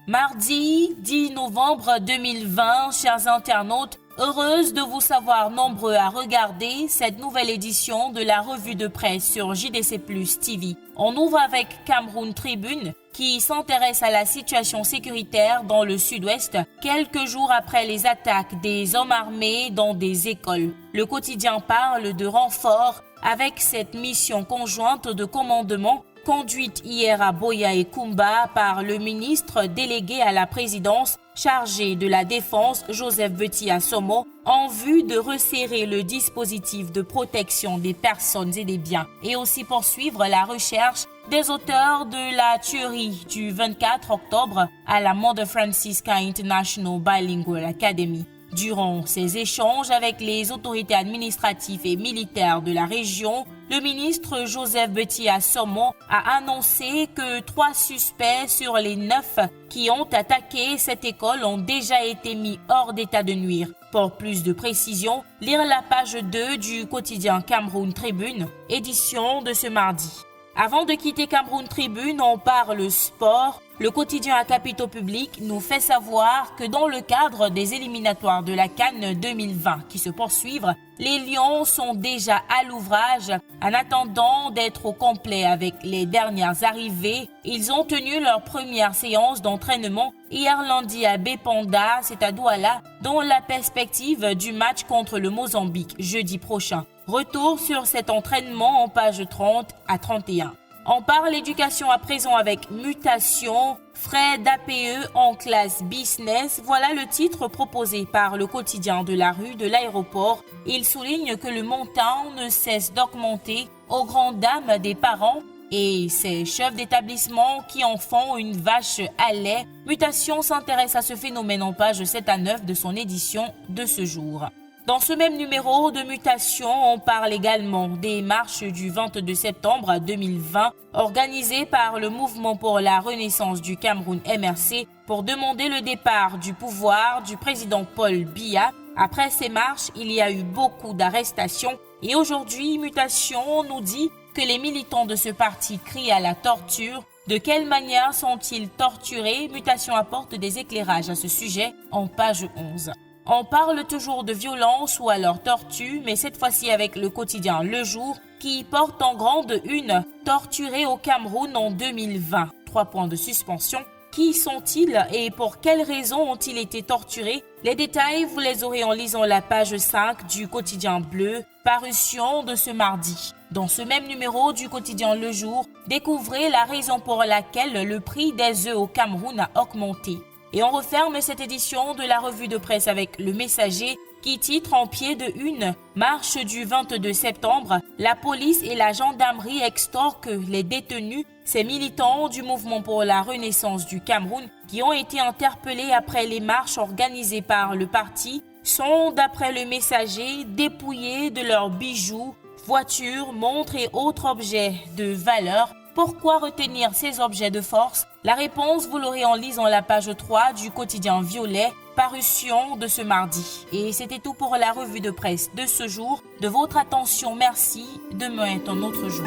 Mardi 10 novembre 2020, chers internautes, heureuse de vous savoir nombreux à regarder cette nouvelle édition de la revue de presse sur JDC Plus TV. On ouvre avec Cameroun Tribune qui s'intéresse à la situation sécuritaire dans le sud-ouest quelques jours après les attaques des hommes armés dans des écoles. Le quotidien parle de renforts avec cette mission conjointe de commandement conduite hier à Boya et Kumba par le ministre délégué à la présidence chargé de la défense Joseph Beti Assomo en vue de resserrer le dispositif de protection des personnes et des biens et aussi poursuivre la recherche des auteurs de la tuerie du 24 octobre à la Mother Francisca International Bilingual Academy. Durant ces échanges avec les autorités administratives et militaires de la région, le ministre Joseph Beti Assomo a annoncé que 3 suspects sur les 9 qui ont attaqué cette école ont déjà été mis hors d'état de nuire. Pour plus de précision, lire la page 2 du quotidien Cameroun Tribune, édition de ce mardi. Avant de quitter Cameroun Tribune, on parle sport. Le quotidien à capitaux publics nous fait savoir que dans le cadre des éliminatoires de la CAN 2020 qui se poursuivent, les Lions sont déjà à l'ouvrage. En attendant d'être au complet avec les dernières arrivées, ils ont tenu leur première séance d'entraînement hier lundi à Bepanda, c'est à Douala, dans la perspective du match contre le Mozambique jeudi prochain. Retour sur cet entraînement en page 30 à 31. On parle éducation à présent avec mutation, frais d'APE en classe business. Voilà le titre proposé par le quotidien de la rue de l'aéroport. Il souligne que le montant ne cesse d'augmenter aux grandes dames des parents et ces chefs d'établissement qui en font une vache à lait. Mutation s'intéresse à ce phénomène en page 7 à 9 de son édition de ce jour. Dans ce même numéro de mutation, on parle également des marches du 22 septembre 2020 organisées par le Mouvement pour la Renaissance du Cameroun MRC pour demander le départ du pouvoir du président Paul Biya. Après ces marches, il y a eu beaucoup d'arrestations et aujourd'hui, Mutation nous dit que les militants de ce parti crient à la torture. De quelle manière sont-ils torturés? Mutation apporte des éclairages à ce sujet en page 11. On parle toujours de violence ou alors tortue, mais cette fois-ci avec le quotidien Le Jour qui porte en grande une « Torturés au Cameroun en 2020 ». 3 points de suspension. Qui sont-ils et pour quelles raisons ont-ils été torturés? Les détails, vous les aurez en lisant la page 5 du quotidien Bleu, parution de ce mardi. Dans ce même numéro du quotidien Le Jour, découvrez la raison pour laquelle le prix des œufs au Cameroun a augmenté. Et on referme cette édition de la revue de presse avec Le Messager qui titre en pied de une « Marche du 22 septembre, la police et la gendarmerie extorquent les détenus ». Ces militants du Mouvement pour la Renaissance du Cameroun qui ont été interpellés après les marches organisées par le parti sont, d'après Le Messager, dépouillés de leurs bijoux, voitures, montres et autres objets de valeur. Pourquoi retenir ces objets de force? La réponse, vous l'aurez en lisant la page 3 du quotidien Violet, parution de ce mardi. Et c'était tout pour la revue de presse de ce jour. De votre attention, merci. Demain est un autre jour.